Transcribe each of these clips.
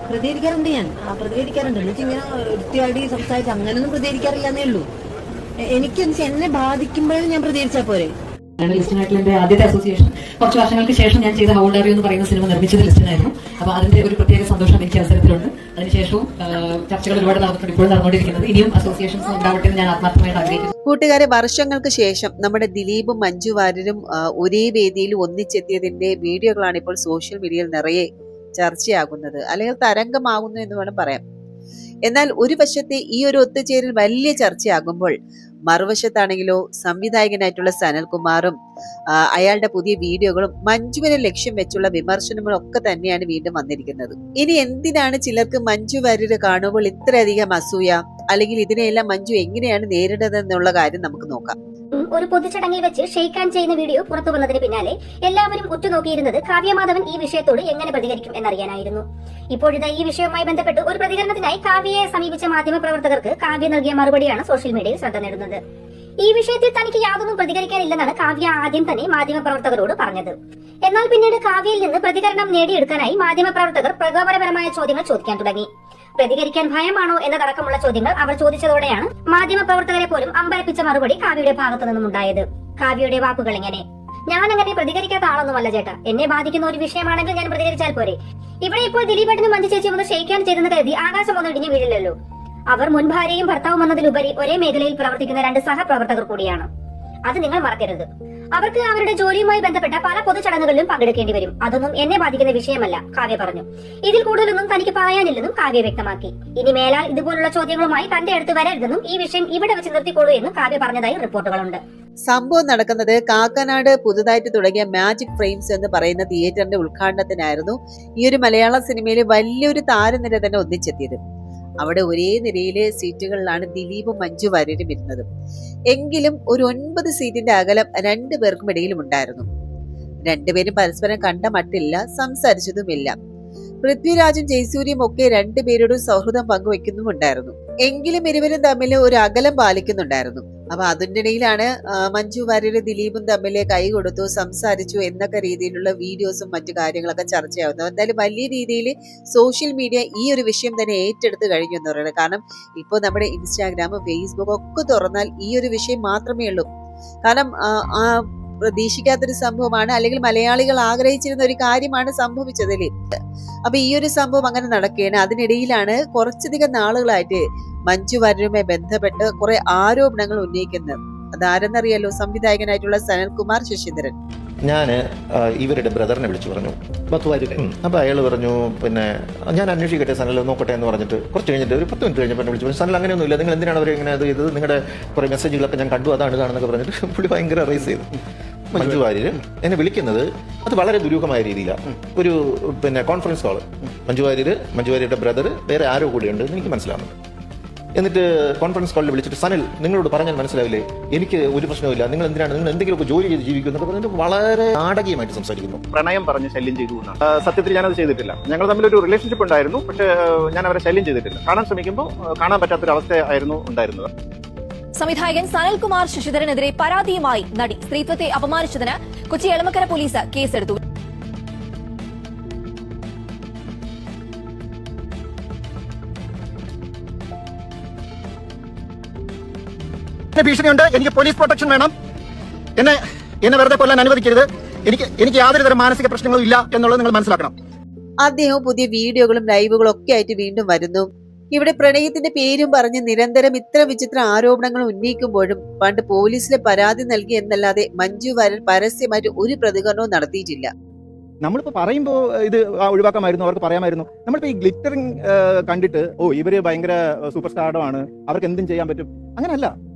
പ്രതികരിക്കാറുണ്ട്, ഞാൻ പ്രതികരിക്കാറുണ്ട്. എന്നിട്ട് ഇങ്ങനെ വൃത്തിയാടി സംസാരിച്ച് അങ്ങനെയൊന്നും പ്രതികരിക്കാറില്ല എന്നേ ഉള്ളൂ. എനിക്ക് എന്നെ ബാധിക്കുമ്പോഴും ഞാൻ പ്രതികരിച്ചാൽ പോരെ. ലിസ്റ്റിനായിട്ടുള്ള എന്റെ ആദ്യത്തെ അസോസിയേഷൻ കുറച്ച് വർഷങ്ങൾക്ക് ശേഷം ഞാൻ ചെയ്ത ഹൗ ഡെയർ യു എന്ന് പറയുന്ന സിനിമ നിർമ്മിച്ചത് ലിസ്റ്റിനായിരുന്നു. അപ്പൊ അതിന്റെ ഒരു പ്രത്യേക സന്തോഷം എനിക്ക് അവസരത്തിലുണ്ട്. അതിനുശേഷവും ചർച്ചകൾ ഒരുപാട് നടന്നിട്ടുണ്ട്, ഇപ്പോഴും നടന്നുകൊണ്ടിരിക്കുന്നത്. ഇനിയും അസോസിയേഷൻസ് ഉണ്ടാവട്ടെ എന്ന് ഞാൻ ആത്മാർത്ഥമായിട്ട് ആഗ്രഹിക്കുന്നു. കൂട്ടുകാരെ, വർഷങ്ങൾക്ക് ശേഷം നമ്മുടെ ദിലീപും മഞ്ജു വാര്യരും ഒരേ വേദിയിൽ ഒന്നിച്ചെത്തിയതിന്റെ വീഡിയോകളാണ് ഇപ്പോൾ സോഷ്യൽ മീഡിയയിൽ നിറയെ ചർച്ചയാകുന്നത്, അല്ലെങ്കിൽ തരംഗമാകുന്നു എന്ന് വേണം പറയാം. എന്നാൽ ഒരു വശത്തെ ഈ ഒരു ഒത്തുചേരൽ വലിയ ചർച്ചയാകുമ്പോൾ മറുവശത്താണെങ്കിലോ സംവിധായകനായിട്ടുള്ള സനൽകുമാറും അയാളുടെ പുതിയ വീഡിയോകളും മഞ്ജുവിനെ ലക്ഷ്യം വെച്ചുള്ള വിമർശനങ്ങളും ഒക്കെ തന്നെയാണ് വീണ്ടും വന്നിരിക്കുന്നത്. ഇനി എന്തിനാണ് ചിലർക്ക് മഞ്ജു വാര്യരെ കാണുമ്പോൾ ഇത്രയധികം അസൂയ, അല്ലെങ്കിൽ ഇതിനെയെല്ലാം മഞ്ജു എങ്ങനെയാണ് നേരിടുന്നതെന്നുള്ള കാര്യം നമുക്ക് നോക്കാം. ഒരു പൊതുചടങ്ങിൽ വെച്ച് ഷെയ്ക്ക് ഹാൻഡ് ചെയ്യുന്ന വീഡിയോ പുറത്തു വന്നതിന് പിന്നാലെ എല്ലാവരും ഉറ്റുനോക്കിയിരുന്നത് കാവ്യമാധവൻ ഈ വിഷയത്തോട് എങ്ങനെ പ്രതികരിക്കും എന്നറിയാനായിരുന്നു. ഇപ്പോഴിത് ഈ വിഷയവുമായി ബന്ധപ്പെട്ട് ഒരു പ്രതികരണത്തിനായി കാവ്യയെ സമീപിച്ച മാധ്യമപ്രവർത്തകർക്ക് കാവ്യ നൽകിയ മറുപടിയാണ് സോഷ്യൽ മീഡിയയിൽ ശ്രദ്ധ നേടുന്നത്. ഈ വിഷയത്തിൽ തനിക്ക് യാതൊന്നും പ്രതികരിക്കാനില്ലെന്നാണ് കാവ്യ ആദ്യം തന്നെ മാധ്യമപ്രവർത്തകരോട് പറഞ്ഞത്. എന്നാൽ പിന്നീട് കാവ്യയിൽ നിന്ന് പ്രതികരണം നേടിയെടുക്കാനായി മാധ്യമപ്രവർത്തകർ പ്രകോപനപരമായ ചോദ്യങ്ങൾ ചോദിക്കാൻ തുടങ്ങി. പ്രതികരിക്കാൻ ഭയമാണോ എന്നതടക്കമുള്ള ചോദ്യങ്ങൾ അവർ ചോദിച്ചതോടെയാണ് മാധ്യമപ്രവർത്തകരെ പോലും അമ്പരപ്പിച്ച മറുപടി കാവ്യയുടെ ഭാഗത്തു നിന്നും ഉണ്ടായത്. കാവ്യയുടെ വാക്കുകൾ ഇങ്ങനെ: ഞാൻ അങ്ങനെ പ്രതികരിക്കാത്ത ആളൊന്നുമല്ല ചേട്ടാ, എന്നെ ബാധിക്കുന്ന ഒരു വിഷയമാണെങ്കിൽ ഞാൻ പ്രതികരിച്ചാൽ പോരെ. ഇവിടെ ഇപ്പോൾ ദിലീപേട്ടനും മഞ്ജു ചേച്ചിയും ഒന്ന് ഷെയ്ക്ക് ഹാൻഡ് ചെയ്തെന്ന് കരുതി ആകാശം ഒന്നും ഇടിഞ്ഞു വീഴില്ലല്ലോ. അവർ മുൻ ഭാര്യയും ഭർത്താവും എന്നതിലുപരി ഒരേ മേഖലയിൽ പ്രവർത്തിക്കുന്ന 2 സഹപ്രവർത്തകർ കൂടിയാണ്. അത് നിങ്ങൾ മറക്കരുത്. അവർക്ക് അവരുടെ ജോലിയുമായി ബന്ധപ്പെട്ട പല പൊതുചടങ്ങുകളിലും പങ്കെടുക്കേണ്ടി വരും. അതൊന്നും എന്നെ ബാധിക്കുന്ന വിഷയമല്ല, കാവ്യ പറഞ്ഞു. ഇതിൽ കൂടുതലൊന്നും തനിക്ക് പറയാനില്ലെന്നും കാവ്യ വ്യക്തമാക്കി. ഇനി മേലാൽ ഇതുപോലുള്ള ചോദ്യങ്ങളുമായി തന്റെ അടുത്ത് വരരുതെന്നും ഈ വിഷയം ഇവിടെ വെച്ച് നിർത്തിക്കോളൂ എന്നും കാവ്യ പറഞ്ഞതായി റിപ്പോർട്ടുകളുണ്ട്. സംഭവം നടക്കുന്നത് കാക്കനാട് പുതുതായിട്ട് തുടങ്ങിയ മാജിക് ഫ്രെയിംസ് എന്ന് പറയുന്ന തിയേറ്ററിന്റെ ഉദ്ഘാടനത്തിനായിരുന്നു ഈ ഒരു മലയാള സിനിമയിലെ വലിയൊരു താരനിര തന്നെ ഒന്നിച്ചെത്തിയത്. അവിടെ ഒരേ നിരയിലെ സീറ്റുകളിലാണ് ദിലീപും മഞ്ജു വാര്യരും ഇരുന്നത്. എങ്കിലും ഒരു 9 സീറ്റിന്റെ അകലം 2 പേർക്കും ഇടയിലും ഉണ്ടായിരുന്നു. 2 പേരും പരസ്പരം കണ്ട മട്ടില്ല, സംസാരിച്ചതുമില്ല. പൃഥ്വിരാജും ജയസൂര്യയും ഒക്കെ 2 പേരോടും സൗഹൃദം പങ്കുവെക്കുന്നുമുണ്ടായിരുന്നു. എങ്കിലും ഇരുവരും തമ്മിൽ ഒരു അകലം പാലിക്കുന്നുണ്ടായിരുന്നു. അപ്പൊ അതിന്റെ ഇടയിലാണ് മഞ്ജു വാര്യരും ദിലീപും തമ്മിൽ കൈ കൊടുത്തു, സംസാരിച്ചു എന്നൊക്കെ രീതിയിലുള്ള വീഡിയോസും മറ്റു കാര്യങ്ങളൊക്കെ ചർച്ചയാവുന്നു. എന്തായാലും വലിയ രീതിയിൽ സോഷ്യൽ മീഡിയ ഈ ഒരു വിഷയം തന്നെ ഏറ്റെടുത്ത് കഴിഞ്ഞു എന്ന് പറയുന്നത്. കാരണം ഇപ്പോൾ നമ്മുടെ ഇൻസ്റ്റാഗ്രാം, ഫേസ്ബുക്ക് ഒക്കെ തുറന്നാൽ ഈ ഒരു വിഷയം മാത്രമേ ഉള്ളൂ. കാരണം പ്രതീക്ഷിക്കാത്തൊരു സംഭവമാണ്, അല്ലെങ്കിൽ മലയാളികൾ ആഗ്രഹിച്ചിരുന്ന ഒരു കാര്യമാണ് സംഭവിച്ചതിൽ. അപ്പൊ ഈ ഒരു സംഭവം അങ്ങനെ നടക്കുകയാണ്. അതിനിടയിലാണ് കുറച്ചധികം നാളുകളായിട്ട് മഞ്ജു വാര്യരുമായി ബന്ധപ്പെട്ട് കുറെ ആരോപണങ്ങൾ ഉന്നയിക്കുന്നത്. അതാരെന്നറിയാലോ? സംവിധായകനായിട്ടുള്ള സനൽകുമാർ ശശിധരൻ. ഞാന് ഇവരുടെ ബ്രദറിനെ വിളിച്ചു പറഞ്ഞു. അപ്പൊ അയാൾ പറഞ്ഞു, പിന്നെ ഞാൻ അന്വേഷിക്കട്ടെ സനൽ നോക്കട്ടെ എന്ന് പറഞ്ഞിട്ട് കുറച്ച് കഴിഞ്ഞിട്ട് ഒരു 10 മിനിറ്റ് കഴിഞ്ഞപ്പോൾ വിളിച്ചു പറഞ്ഞു, സനൽ അങ്ങനെയൊന്നും ഇല്ല, നിങ്ങൾ എന്തിനാണ് അവർ ഇങ്ങനെ ഇത് ചെയ്തത്, നിങ്ങളുടെ കുറെ മെസ്സേജുകളൊക്കെ ഞാൻ കണ്ടു, അതാണ് ഇതാണെന്നൊക്കെ പറഞ്ഞിട്ട് പുള്ളി ഭയങ്കര റൈസ് ചെയ്തു. മഞ്ജു വാര്യര് എന്നെ വിളിക്കുന്നത് അത് വളരെ ദുരൂഹമായ രീതിയിലാണ്. ഒരു കോൺഫറൻസ് കോള്, മഞ്ജു വാര്യരുടെ ബ്രദർ വേറെ ആരോ കൂടിയുണ്ട് എനിക്ക് മനസ്സിലാവുന്നുണ്ട്. എന്നിട്ട് കോൺഫറൻസ് കോളിൽ വിളിച്ചിട്ട്, സനൽ നിങ്ങളോട് പറഞ്ഞാൽ മനസ്സിലാവില്ലേ, എനിക്ക് ഒരു പ്രശ്നമില്ല, നിങ്ങൾ എന്തെങ്കിലുമൊക്കെ ജോലി ചെയ്ത് ജീവിക്കും എന്നൊക്കെ പറഞ്ഞിട്ട് വളരെ നാടകീയമായിട്ട് സംസാരിക്കുന്നു. പ്രണയം പറഞ്ഞ് ശല്യം ചെയ്തു എന്നാണ്. സത്യത്തിൽ ഞാനത് ചെയ്തിട്ടില്ല. ഞങ്ങൾ തമ്മിലൊരു റിലേഷൻഷിപ്പ് ഉണ്ടായിരുന്നു, പക്ഷെ ഞാൻ അവരെ ശല്യം ചെയ്തിട്ടില്ല. കാണാൻ ശ്രമിക്കുമ്പോൾ കാണാൻ പറ്റാത്തൊരവസ്ഥ ആയിരുന്നു ഉണ്ടായിരുന്നത്. സംവിധായകൻ സനൽകുമാർ ശശിധരനെതിരെ പരാതിയുമായി നടി സ്ത്രീത്വത്തെ അപമാനിച്ചതിന് കൊച്ചി എളമക്കര പോലീസ് കേസെടുത്തു. ഭീഷണിയുണ്ട്, എനിക്ക് പോലീസ് പ്രൊട്ടക്ഷൻ വേണം, എന്നെ വെറുതെ കൊല്ലാൻ അനുവദിക്കരുത്, എനിക്ക് യാതൊരു തരം മാനസിക പ്രശ്നങ്ങളും ഇല്ല എന്നുള്ളത് നിങ്ങൾ മനസ്സിലാക്കണം. അദ്ദേഹം പുതിയ വീഡിയോകളും ലൈവുകളും ഒക്കെ ആയിട്ട് വീണ്ടും വരുന്നു. ഇവിടെ പ്രണയത്തിന്റെ പേരും പറഞ്ഞ് നിരന്തരം ഇത്ര വിചിത്ര ആരോപണങ്ങൾ ഉന്നയിക്കുമ്പോഴും പണ്ട് പോലീസിലെ പരാതി നൽകി എന്നല്ലാതെ മഞ്ജു വാര്യർ പരസ്യമായിട്ട് ഒരു പ്രതികരണവും നടത്തിയിട്ടില്ല. നമ്മളിപ്പോ പറയുമ്പോൾ ഇത് ഒഴിവാക്കാമായിരുന്നു, അവർക്ക് പറയാമായിരുന്നു. നമ്മളിപ്പോ ഈ ഗ്ലിറ്ററിംഗ് കണ്ടിട്ട് ഇവര് ഭയങ്കര സൂപ്പർ സ്റ്റാർഡമാണ്, അവർക്ക് എന്തും ചെയ്യാൻ പറ്റും, അങ്ങനെയല്ല.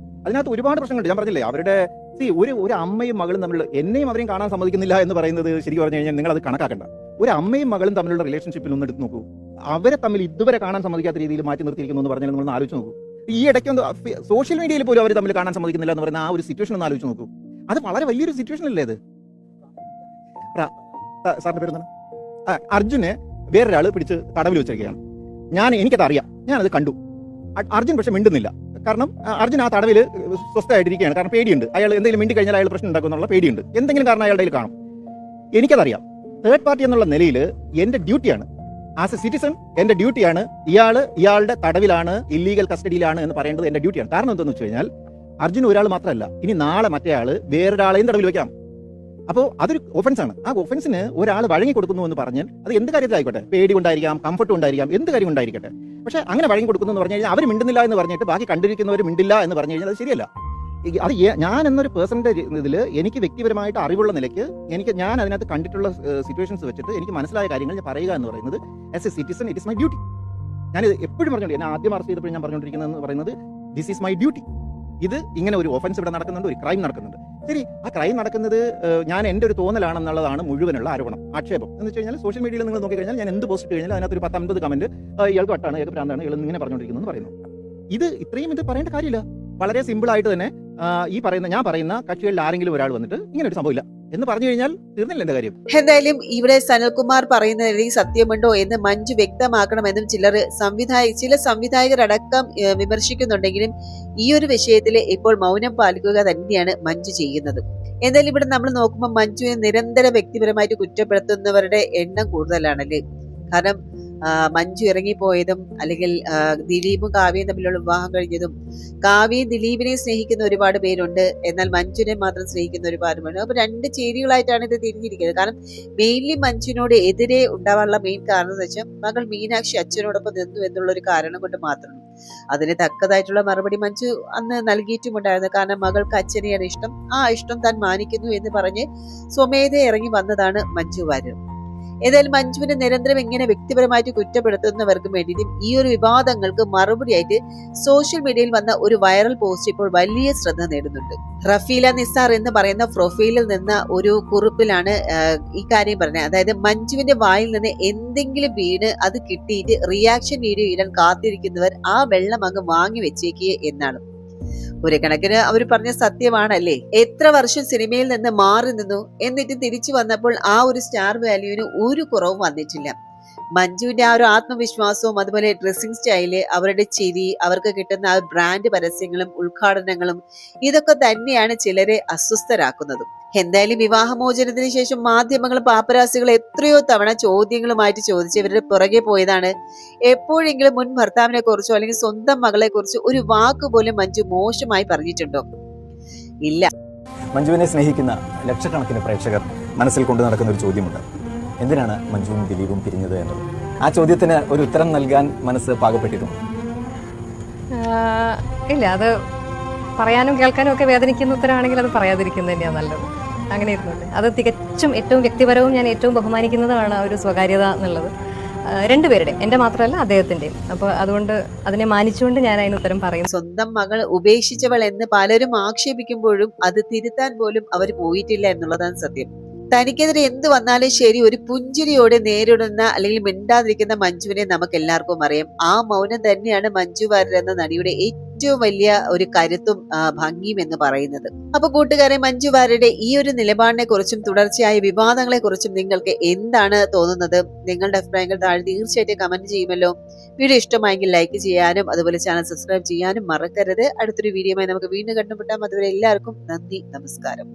അതിനകത്ത് ഒരുപാട് പ്രശ്നങ്ങളുണ്ട്. ഞാൻ പറഞ്ഞില്ലേ, അവരുടെ ഒരു അമ്മയും മകളും തമ്മിലുള്ള, എന്നെയും അവരെയും കാണാൻ സമ്മതിക്കുന്നില്ല എന്ന് പറയുന്നത് ശരിക്കും പറഞ്ഞു കഴിഞ്ഞാൽ നിങ്ങൾ അത് കണക്കാക്കണ്ട. ഒരു അമ്മയും മകളും തമ്മിലുള്ള റിലേഷൻഷിപ്പിൽ ഒന്ന് എടുത്ത് നോക്കൂ. അവരെ തമ്മിൽ ഇതുവരെ കാണാൻ സമ്മതിക്കാത്ത രീതിയിൽ മാറ്റി നിർത്തിയിരിക്കുന്നു എന്ന് പറഞ്ഞാൽ നിങ്ങൾ ആലോചിച്ച് നോക്കൂ. ഈ ഇടയ്ക്ക് സോഷ്യൽ മീഡിയയിൽ പോലും അവർ തമ്മിൽ കാണാൻ സമ്മതിക്കുന്നില്ല എന്ന് പറയുന്ന ആ ഒരു സിറ്റുവേഷൻ ഒന്ന് ആലോചിച്ച് നോക്കൂ. അത് വളരെ വലിയൊരു സിറ്റുവേഷൻ അല്ലേ അത്? സാറിന്റെ പേര് എന്താണ്? അർജുനെ വേറൊരാൾ പിടിച്ച് തടവിൽ വെച്ചിരിക്കുകയാണ്. എനിക്കത് അറിയാം, ഞാനത് കണ്ടു. അർജുൻ പക്ഷെ മിണ്ടുന്നില്ല. കാരണം അർജുൻ ആ തടവിൽ സ്വസ്ഥമായിട്ടിരിക്കുകയാണ്. കാരണം പേടിയുണ്ട്, അയാൾ എന്തെങ്കിലും മിണ്ടി കഴിഞ്ഞാൽ അയാൾ പ്രശ്നം ഉണ്ടാക്കും എന്നുള്ള പേടിയുണ്ട്. എന്തെങ്കിലും കാരണം അയാളുടെ കയ്യിൽ കാണും. എനിക്കതറിയാം. തേർഡ് പാർട്ടി എന്നുള്ള നിലയിൽ എൻ്റെ ഡ്യൂട്ടിയാണ് ആസ് എ സിറ്റിസൺ എന്റെ ഡ്യൂട്ടിയാണ് ഇയാളുടെ തടവിലാണ്, ഇല്ലീഗൽ കസ്റ്റഡിയിലാണ് എന്ന് പറയേണ്ടത് എന്റെ ഡ്യൂട്ടിയാണ്. കാരണം എന്താണെന്ന് വെച്ച് കഴിഞ്ഞാൽ അർജുൻ ഒരാൾ മാത്രമല്ല, ഇനി നാളെ മറ്റേ ആള് വേറൊരാളെയും തടവിൽ വെക്കാം. അപ്പോൾ അതൊരു ഒഫൻസ് ആണ്. ആ ഒഫൻസിന് ഒരാൾ വഴങ്ങി കൊടുക്കുന്നു എന്ന് പറഞ്ഞാൽ അത് എന്ത് കാര്യത്തിലായിക്കോട്ടെ, പേടി ഉണ്ടായിരിക്കാം, കംഫർട്ട് ഉണ്ടായിരിക്കാം, എന്ത് കാര്യം ഉണ്ടായിരിക്കട്ടെ, പക്ഷേ അങ്ങനെ വഴങ്ങി കൊടുക്കുന്നു എന്ന് പറഞ്ഞു കഴിഞ്ഞാൽ അവർ മിണ്ടുന്നില്ല എന്ന് പറഞ്ഞിട്ട് ബാക്കി കണ്ടിരിക്കുന്നവർ മിണ്ടില്ല എന്ന് പറഞ്ഞു കഴിഞ്ഞാൽ അത് ശരിയല്ല. അത് ഞാൻ എന്നൊരു പേഴ്സണിന്റെ ഇതിൽ എനിക്ക് വ്യക്തിപരമായിട്ട് അറിവുള്ള നിലയ്ക്ക് ഞാൻ അതിനകത്ത് കണ്ടിട്ടുള്ള സിറ്റുവേഷൻസ് വെച്ചിട്ട് എനിക്ക് മനസ്സിലായ കാര്യങ്ങൾ ഞാൻ പറയുക എന്ന് പറയുന്നത് as A citizen it is my duty. ഞാൻ എപ്പോഴും പറഞ്ഞോളൂ, എന്നെ ആദ്യം അറസ്റ്റ് ചെയ്തപ്പോഴും ഞാൻ പറഞ്ഞുകൊണ്ടിരിക്കുന്നത് പറയുന്നത് ദിസ് ഈസ് മൈ ഡ്യൂട്ടി. ഇത് ഇങ്ങനെ ഒരു ഒഫൻസ് ഇവിടെ നടക്കുന്നുണ്ട്, ഒരു ക്രൈം നടക്കുന്നുണ്ട്. ശരി, ആ ക്രൈം നടക്കുന്നത് ഞാൻ എൻ്റെ ഒരു തോന്നലാണെന്നുള്ളതാണ് മുഴുവനുള്ള ആരോപണം, ആക്ഷേപം എന്ന് വെച്ച് കഴിഞ്ഞാൽ സോഷ്യൽ മീഡിയയിൽ നിങ്ങൾ നോക്കിക്കഴിഞ്ഞാൽ ഞാൻ എന്ത് പോസ്റ്റ് കഴിഞ്ഞാൽ അതിനകത്ത് ഒരു 10-50 കമന്റ് ഇയാൾക്ക് വട്ടാണ്, ഇയാൾക്ക് ഭ്രാന്താണ്, ഇയാൾ ഇങ്ങനെ പറഞ്ഞുകൊണ്ടിരിക്കുന്നു എന്ന് പറയുന്നു. ഇത് പറയേണ്ട കാര്യമില്ല. വളരെ സിമ്പിൾ ആയിട്ട് തന്നെ ഞാൻ പറയുന്ന കക്ഷികളിൽ ആരെങ്കിലും ഒരാൾ വന്നിട്ട് ഇങ്ങനെ ഒരു സംഭവമില്ല എന്ന് പറഞ്ഞു കഴിഞ്ഞാൽ തീർന്നില്ല എന്റെ കാര്യം. എന്തായാലും ഇവിടെ സനൽകുമാർ പറയുന്നതിൽ സത്യമുണ്ടോ എന്ന് മഞ്ജു വ്യക്തമാക്കണമെന്നും ചില സംവിധായകരടക്കം വിമർശിക്കുന്നുണ്ടെങ്കിലും ഈ ഒരു വിഷയത്തിൽ ഇപ്പോൾ മൗനം പാലിക്കുക തന്നെയാണ് മഞ്ജു ചെയ്യുന്നത്. എന്തായാലും ഇവിടെ നമ്മൾ നോക്കുമ്പോൾ മഞ്ജുവിനെ നിരന്തരം വ്യക്തിപരമായിട്ട് കുറ്റപ്പെടുത്തുന്നവരുടെ എണ്ണം കൂടുതലാണല്ലേ. കാരണം മഞ്ജു ഇറങ്ങിപ്പോയതും അല്ലെങ്കിൽ ദിലീപും കാവ്യയും തമ്മിലുള്ള വിവാഹം കഴിഞ്ഞതും, കാവ്യയും ദിലീപിനെ സ്നേഹിക്കുന്ന ഒരുപാട് പേരുണ്ട്, എന്നാൽ മഞ്ജുവിനെ മാത്രം സ്നേഹിക്കുന്ന ഒരുപാട് പേരുണ്ട്. അപ്പൊ രണ്ട് ചേരികളായിട്ടാണ് ഇത് തിരിഞ്ഞിരിക്കുന്നത്. കാരണം മെയിൻലി മഞ്ജുവിനോട് എതിരെ ഉണ്ടാവാനുള്ള മെയിൻ കാരണം എന്ന് വെച്ചാൽ മകൾ മീനാക്ഷി അച്ഛനോടൊപ്പം നിന്നു എന്നുള്ള ഒരു കാരണം കൊണ്ട് മാത്രമാണ്. അതിന് തക്കതായിട്ടുള്ള മറുപടി മഞ്ജു അന്ന് നൽകിയിട്ടുമുണ്ടായിരുന്നു. കാരണം മകൾക്ക് അച്ഛനെയാണ് ഇഷ്ടം, ആ ഇഷ്ടം താൻ മാനിക്കുന്നു എന്ന് പറഞ്ഞ് സ്വമേധയെ ഇറങ്ങി വന്നതാണ് മഞ്ജു വാര്യർ. ഏതായാലും മഞ്ജുവിനെ നിരന്തരം ഇങ്ങനെ വ്യക്തിപരമായിട്ട് കുറ്റപ്പെടുത്തുന്നവർക്കും വേണ്ടിയിട്ടും ഈ ഒരു വിവാദങ്ങൾക്ക് മറുപടിയായിട്ട് സോഷ്യൽ മീഡിയയിൽ വന്ന ഒരു വൈറൽ പോസ്റ്റ് ഇപ്പോൾ വലിയ ശ്രദ്ധ നേടുന്നുണ്ട്. റഫീല നിസാർ എന്ന് പറയുന്ന പ്രൊഫൈലിൽ നിന്ന് ഒരു കുറിപ്പിലാണ് ഈ കാര്യം പറഞ്ഞത്. അതായത് മഞ്ജുവിന്റെ വായിൽ നിന്ന് എന്തെങ്കിലും വീണ് അത് കിട്ടിയിട്ട് റിയാക്ഷൻ വീഡിയോ ഇടാൻ കാത്തിരിക്കുന്നവർ ആ വെള്ളം അങ്ങ് വാങ്ങി വെച്ചേക്കുക എന്നാണ്. ഒരു കണക്കിന് അവർ പറഞ്ഞ സത്യമാണല്ലേ. എത്ര വർഷം സിനിമയിൽ നിന്ന് മാറി നിന്നു, എന്നിട്ട് തിരിച്ചു വന്നപ്പോൾ ആ ഒരു സ്റ്റാർ വാല്യൂവിന് ഒരു കുറവും വന്നിട്ടില്ല. മഞ്ജുവിന്റെ ആ ഒരു ആത്മവിശ്വാസവും അതുപോലെ ഡ്രസ്സിംഗ് സ്റ്റൈല്, അവരുടെ ചിരി, അവർക്ക് കിട്ടുന്ന ആ ബ്രാൻഡ് പരസ്യങ്ങളും ഉദ്ഘാടനങ്ങളും ഇതൊക്കെ തന്നെയാണ് ചിലരെ അസ്വസ്ഥരാക്കുന്നതും. എന്തായാലും വിവാഹമോചനത്തിന് ശേഷം മാധ്യമങ്ങളും പാപ്പരാസികളും എത്രയോ തവണ ചോദ്യങ്ങളുമായിട്ട് ചോദിച്ചവരുടെ പുറകെ പോയതാണ്. എപ്പോഴെങ്കിലും മുൻ ഭർത്താവിനെ കുറിച്ചോ അല്ലെങ്കിൽ സ്വന്തം മകളെ കുറിച്ചോ ഒരു വാക്ക് പോലും മഞ്ജു മോശമായി പറഞ്ഞിട്ടുണ്ടോ? ഇല്ല. മഞ്ജുവിനെ സ്നേഹിക്കുന്ന ലക്ഷക്കണക്കിന് പ്രേക്ഷകർ മനസ്സിൽ കൊണ്ടു നടക്കുന്ന ഒരു ചോദ്യമുണ്ട്: എന്തിനാണ് മഞ്ജുവും ദിലീപും പിരിഞ്ഞത് എന്നത്. ആ ചോദ്യത്തിന് ഒരു ഉത്തരം നൽകാൻ മനസ്സ് പാകപ്പെട്ടിട്ടുണ്ട്? ഇല്ല, അത് പറയാനും കേൾക്കാനും ഒക്കെ വേദനിക്കുന്ന ഉത്തരമാണെങ്കിൽ അത് പറയാതിരിക്കുന്നത് തന്നെയാണ് നല്ലത്. അങ്ങനെ ഇരുന്നുണ്ട്. അത് തികച്ചും ഏറ്റവും വ്യക്തിപരവും ഞാൻ ഏറ്റവും ബഹുമാനിക്കുന്നതുമാണ് ആ ഒരു സ്വകാര്യത എന്നുള്ളത്, രണ്ടുപേരുടെയും, എന്റെ മാത്രമല്ല അദ്ദേഹത്തിന്റെയും. അപ്പോൾ അതുകൊണ്ട് അതിനെ മാനിച്ചുകൊണ്ട് ഞാൻ അതിന് ഉത്തരം പറയും. സ്വന്തം മകൾ ഉപേക്ഷിച്ചവൾ എന്ന് പലരും ആക്ഷേപിക്കുമ്പോഴും അത് തിരുത്താൻ പോലും അവർ പോയിട്ടില്ല എന്നുള്ളതാണ് സത്യം. തനിക്കെതിരെ എന്ത് വന്നാലും ശരി ഒരു പുഞ്ചിരിയോടെ നേരിടുന്ന അല്ലെങ്കിൽ മിണ്ടാതിരിക്കുന്ന മഞ്ജുവിനെ നമുക്ക് എല്ലാവർക്കും അറിയാം. ആ മൗനം തന്നെയാണ് മഞ്ജു വാര്യർ എന്ന നടിയുടെ ഏറ്റവും വലിയ ഒരു കരുത്തും ഭംഗിയും എന്ന് പറയുന്നത്. അപ്പൊ കൂട്ടുകാരെ, മഞ്ജു വാര്യരുടെ ഈ ഒരു നിലപാടിനെ കുറിച്ചും തുടർച്ചയായ വിവാദങ്ങളെ കുറിച്ചും നിങ്ങൾക്ക് എന്താണ് തോന്നുന്നത്? നിങ്ങളുടെ അഭിപ്രായങ്ങൾ താഴെ തീർച്ചയായിട്ടും കമന്റ് ചെയ്യുമല്ലോ. വീഡിയോ ഇഷ്ടമായെങ്കിൽ ലൈക്ക് ചെയ്യാനും അതുപോലെ ചാനൽ സബ്സ്ക്രൈബ് ചെയ്യാനും മറക്കരുത്. അടുത്തൊരു വീഡിയോയുമായി നമുക്ക് വീണ്ടും കണ്ടുമുട്ടാം. അതുവരെ എല്ലാവർക്കും നന്ദി, നമസ്കാരം.